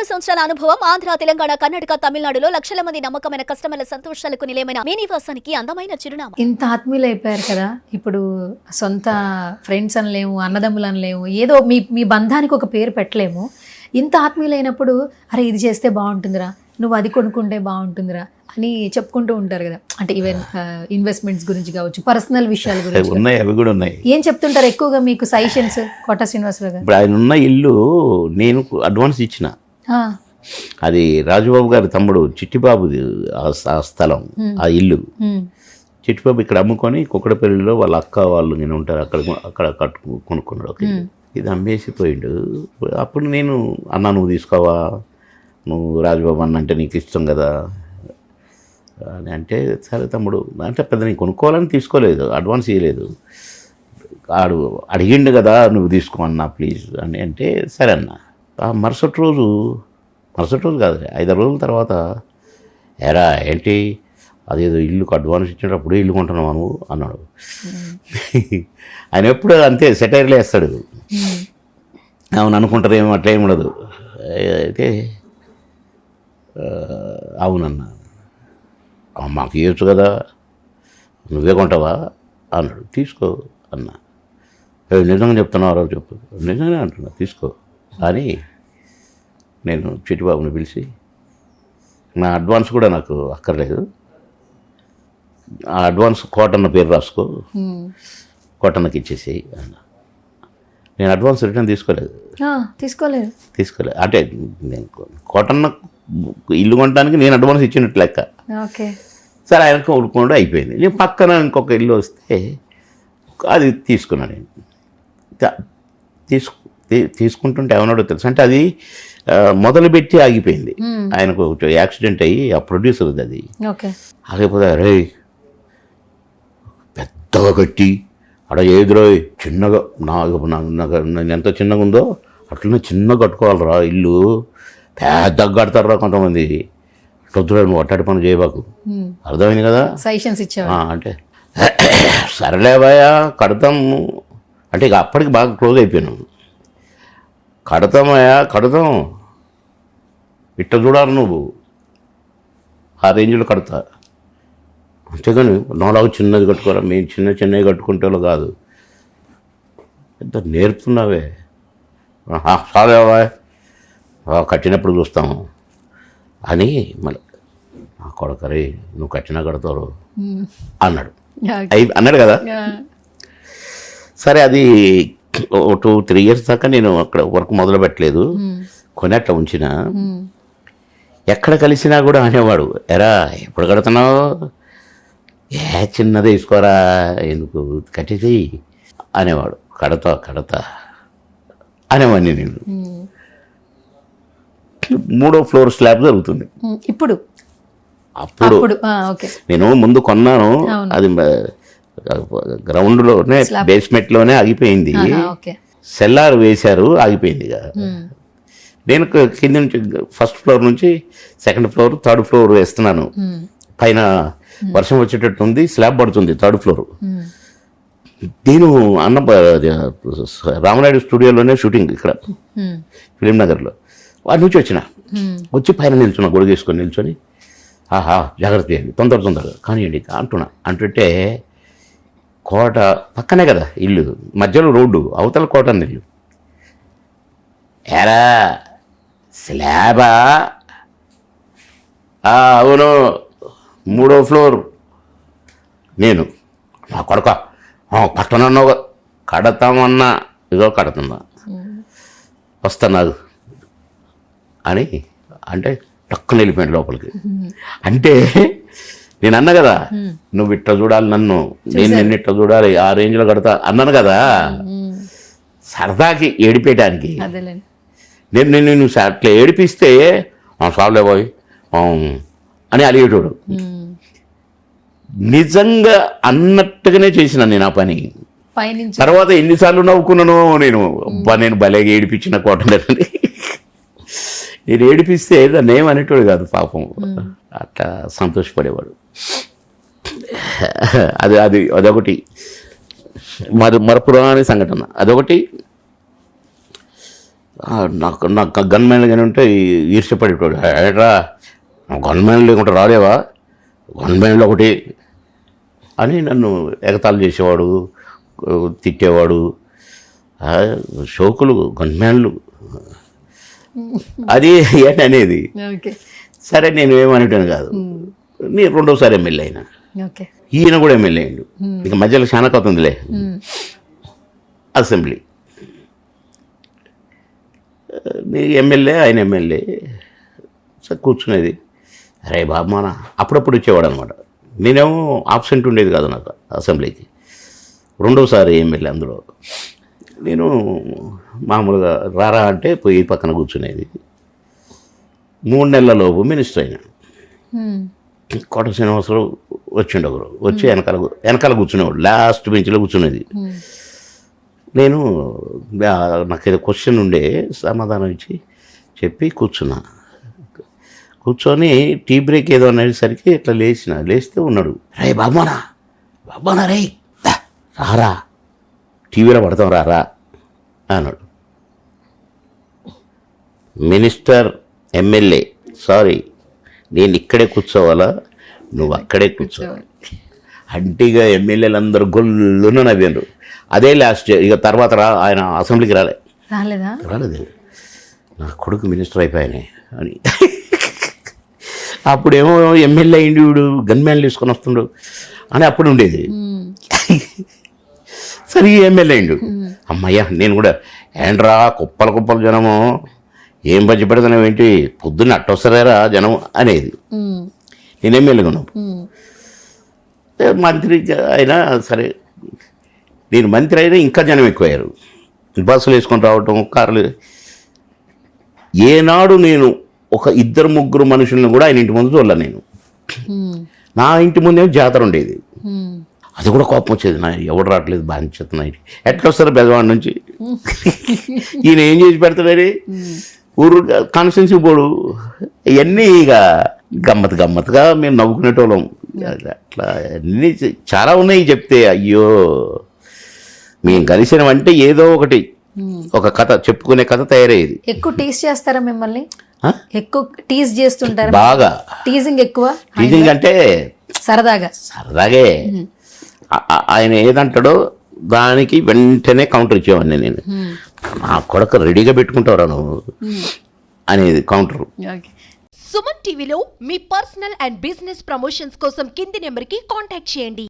సంవత్సరాల అనుభవం ఆంధ్ర, తెలంగాణ, కర్ణాటక, తమిళనాడులో లక్షల మంది నమ్మకమైన కస్టమర్ల సంతోషాలకు నిలయమైన మీ నివాసానికి అందమైన చిరునామా. ఇంత ఆత్మీయులు అయిపోయారు కదా, ఇప్పుడు సొంత ఫ్రెండ్స్ అనలేము, అన్నదమ్ములు అనలేము, ఏదో మీ మీ బంధానికి ఒక పేరు పెట్టలేము. ఇంత ఆత్మీయులైనప్పుడు అరే ఇది చేస్తే బాగుంటుందిరా, నువ్వు అది కొనుక్కుంటే బాగుంటుందిరా అని చెప్పుకుంటూ ఉంటారు కదా. అంటే ఈవెన్ ఇన్వెస్ట్మెంట్స్ గురించి కావచ్చు, పర్సనల్ విషయాల గురించి ఉన్నాయి, అవి కూడా ఉన్నాయి. ఏం చెప్తుంటారు ఎక్కువగా మీకు సజెషన్స్ కోట శ్రీనివాసరావు గారు? ఇప్పుడు ఆయన ఉన్న ఇల్లు నేను అడ్వాన్స్ ఇచ్చిన, అది రాజుబాబు గారి తమ్ముడు చిట్టిబాబుది ఆ స్థలం, ఆ ఇల్లు. చిట్టిబాబు ఇక్కడ అమ్ముకొని కుక్కడపల్లిలో వాళ్ళ అక్క వాళ్ళు నేను ఉంటారు, అక్కడ కొనుక్కున్నాడు ఒక ఇల్లు. ఇది అమ్మేసిపోయిండు. అప్పుడు నేను అన్నా నువ్వు తీసుకోవా, నువ్వు రాజుబాబు అన్న అంటే నీకు ఇష్టం కదా అని అంటే, సరే తమ్ముడు అంటే పెద్ద నేను కొనుక్కోవాలని తీసుకోలేదు, అడ్వాన్స్ ఇవ్వలేదు. ఆడు అడిగిండు కదా నువ్వు తీసుకో అన్నా ప్లీజ్ అని అంటే సరే అన్న. ఆ మరుసటి రోజు కాదు 5 రోజుల తర్వాత, ఎరా ఏంటి అదేదో ఇల్లుకు అడ్వాన్స్ ఇచ్చినప్పుడు ఇల్లు కొంటున్నావు నువ్వు అన్నాడు. ఆయన ఎప్పుడు అంతే సెటైర్లు వేస్తాడు, అవును అనుకుంటారేమో అట్లా ఏమి ఉండదు. అయితే అవునన్నా మాకు ఇవ్వచ్చు కదా, నువ్వే కొంటావా అన్నాడు. తీసుకో అన్న. నిజంగా చెప్తున్నావు చెప్పు, నిజంగానే అంటున్నా తీసుకో అని నేను చిట్టిబాబుని పిలిచి, నా అడ్వాన్స్ కూడా నాకు అక్కర్లేదు, ఆ అడ్వాన్స్ కోటన్న పేరు రాసుకో, కోటన్నకి ఇచ్చేసి అన్న. నేను అడ్వాన్స్ రిటర్న్ తీసుకోలేదు. అంటే నేను కోటన్న ఇల్లు కొనడానికి నేను అడ్వాన్స్ ఇచ్చినట్టు లెక్క. సరే ఆయన కొనుక్కోండి అయిపోయింది. నేను పక్కన ఇంకొక ఇల్లు వస్తే అది తీసుకున్నాను. నేను తీసుకుంటుంటే ఏమన్నాడో తెలుసు, అంటే అది మొదలుపెట్టి ఆగిపోయింది. ఆయనకు యాక్సిడెంట్ అయ్యి ఆ ప్రొడ్యూసర్ అది ఆగిపోతే, రే పెద్దగా కట్టి అక్కడ ఎదురో చిన్నగా నాకు ఎంత చిన్నగా ఉందో అట్లనే చిన్నగా కట్టుకోవాలరా ఇల్లు, పెద్దగా కడతారా కొంతమంది, వద్దురా నువ్వు అట్టాడి పని చేయబాకు, అర్థమైంది కదా సజెషన్స్ ఇచ్చా అంటే సరేలేవయ్యా కడతాము అంటే ఇక అప్పటికి బాగా క్లోజ్ అయిపోయాను. కడతాం ఇట్ట చూడాలి నువ్వు, ఆ రేంజ్లో కడతా, అంతేగాని నాలాగా చిన్నది కట్టుకోరా, మేము చిన్నవి కట్టుకుంటే కాదు, ఎంత నేర్పుతున్నావే, చాలేవా కట్టినప్పుడు చూస్తాము అని. మళ్ళీ నా కొడకరే నువ్వు కట్టినా కడతారు అన్నాడు కదా. సరే అది 2-3 years దాకా నేను అక్కడ వర్క్ మొదలు పెట్టలేదు, కొని అట్లా ఉంచిన. ఎక్కడ కలిసినా కూడా అనేవాడు, ఎరా ఎప్పుడు కడుతున్నావు, చిన్నదే తీసుకోరా ఎందుకు కట్టేది అనేవాడు. కడతా అనేవాడిని నేను. 3వ ఫ్లోర్ స్లాబ్ జరుగుతుంది ఇప్పుడు. అప్పుడు నేను ముందు కొన్నాను, అది గ్రౌండ్లోనే బేస్మెంట్లోనే ఆగిపోయింది, సెల్లార్ వేశారు ఆగిపోయింది. నేను కింద నుంచి 1st floor నుంచి 2nd floor 3rd floor వేస్తున్నాను. పైన వర్షం వచ్చేటట్టు ఉంది, స్లాబ్ పడుతుంది 3rd floor. నేను రామనాయుడు స్టూడియోలోనే షూటింగ్ ఇక్కడ ఫిలిం నగర్లో. వాడి నుంచి వచ్చి పైన నిల్చున్నా, గొడుగేసుకొని నిల్చొని, ఆహా జాగ్రత్త చేయండి తొందరగా కానివ్వండి అంటుంటే, కోట పక్కనే కదా ఇల్లు, మధ్యలో రోడ్డు, అవతల కోట ఇల్లు. ఎరా స్లాబా? అవును 3వ ఫ్లోర్. నేను నా కొడక కట్టనన్నావు, కడతామన్నా ఇదో కడుతున్నా, వస్తున్నా అని అంటే టక్కున వెళ్ళిపోయాడు లోపలికి. అంటే నేను అన్నా కదా నువ్వు ఇట్లా చూడాలి నన్ను, నేను ఇట్లా చూడాలి, ఆ రేంజ్లో కడతా అన్నాను కదా, సరదాకి ఏడిపేయడానికి. నేను అట్లా ఏడిపిస్తే సార్లే పోయి అని అలిగేటోడు. నిజంగా అన్నట్టుగానే చేసిన నేను ఆ పని. తర్వాత ఎన్నిసార్లు నవ్వుకున్నాను నేను భలేగా ఏడిపించిన కోటని. నేను ఏడిపిస్తే దాన్ని ఏమనేటోడు కాదు పాపం, అట్లా సంతోషపడేవాడు. అదొకటి మరపురాని సంఘటన. అదొకటి నాకు గన్మ్యాన్లు కానీ ఉంటే ఈర్ష్యపడేటోడు. ఏట్రా గన్మ్యాన్ లేకుంటే రాలేవా, గన్మ్యాన్లు ఒకటి అని నన్ను ఎగతాళి చేసేవాడు, తిట్టేవాడు. షోకులు గన్మ్యాన్లు అది ఏంటి అనేది. సరే నేను ఏమనేటాను కాదు. నేను రెండోసారి ఎమ్మెల్యే అయినా, ఈయన కూడా ఎమ్మెల్యే అయ్యిండు. ఇక మధ్యలో చాలా అవుతుందిలే. అసెంబ్లీ ఎమ్మెల్యే, ఆయన ఎమ్మెల్యే. సరే కూర్చునేది. అరే బాబు మన అప్పుడప్పుడు వచ్చేవాడు అనమాట. నేనేమో ఆబ్సెంట్ ఉండేది కాదు నాకు అసెంబ్లీకి. రెండోసారి ఎమ్మెల్యే. అందులో నేను మామూలుగా రారా అంటే పోయి పక్కన కూర్చునేది. 3 నెలలలోపు మినిస్టర్ అయినా. కోట శ్రీనివాసరావు వచ్చిండు ఒకరు. వచ్చి వెనకాల కూర్చునేవాడు, లాస్ట్ బెంచ్లో కూర్చునేది. నేను నాకు ఏదో క్వశ్చన్ ఉండే, సమాధానం ఇచ్చి చెప్పి కూర్చున్నా. కూర్చొని టీ బ్రేక్ ఏదో అనేసరికి ఇట్లా లేస్తే ఉన్నాడు. రే బాబానా రే రారా, టీవీలో పడతాం రారా అన్నాడు. మినిస్టర్, ఎమ్మెల్యే, సారీ నేను ఇక్కడే కూర్చోవాలా, నువ్వు అక్కడే కూర్చోవాలి అంటే ఇక ఎమ్మెల్యేలు అందరూ గొల్లున నవ్వారు. అదే లాస్ట్. ఇక తర్వాత ఆయన అసెంబ్లీకి రాలేదు. నా కొడుకు మినిస్టర్ అయిపోయానే అని. అప్పుడేమో ఎమ్మెల్యే అయింది వీడు, గన్మ్యాన్లు తీసుకొని వస్తుండు అని అప్పుడు ఉండేది. సరే ఎమ్మెల్యే అయిండు. అమ్మయ్యా నేను కూడా ఏంట్రా కుప్పల జనము, ఏం బజ్జి పెడతాను ఏంటి, పొద్దున్న అట్టొస్తారా జనం అనేది. నేను ఎమ్మెల్యేగా ఉన్నాను. మంత్రి అయినా సరే, నేను మంత్రి అయినా ఇంకా జనం ఎక్కువయ్యారు. బస్సులు వేసుకొని రావటం, కార్లు. ఏనాడు నేను ఒక 2-3 మనుషులను కూడా ఆయన ఇంటి ముందు చూడలే. నేను నా ఇంటి ముందేమో జాతర ఉండేది. అది కూడా కోపం వచ్చేది. నా ఎవడు రావట్లేదు బాధ్యత ఎట్లా వస్తారు బెజవాడ నుంచి, ఈయన ఏం చేసి పెడతాడని ఊరు కాన్స్టిట్యున్సీ పోడు. ఇవన్నీ ఇక గమ్మత్తుగా మేము నవ్వుకునేటోళ్ళం. అట్లా అన్నీ చాలా ఉన్నాయి చెప్తే. అయ్యో మేము కలిసినవంటే ఏదో ఒకటి ఒక కథ చెప్పుకునే కథ తయారయ్యేది. ఎక్కువ టీజ్ చేస్తారా మిమ్మల్ని? ఎక్కువ టీజ్ చేస్తుంటారా? బాగా టీజింగ్ ఎక్కువ. టీజింగ్ అంటే సరదాగే. ఆయన ఏదంటాడో దానికి వెంటనే కౌంటర్ ఇచ్చేవాడిని నేను. నా కొడుకు రెడీగా పెట్టుకుంటావురా నువ్వు అనేది కౌంటర్. సుమన్ టీవీలో మీ పర్సనల్ అండ్ బిజినెస్ ప్రమోషన్స్ కోసం కింది నెంబర్కి కాంటాక్ట్ చేయండి.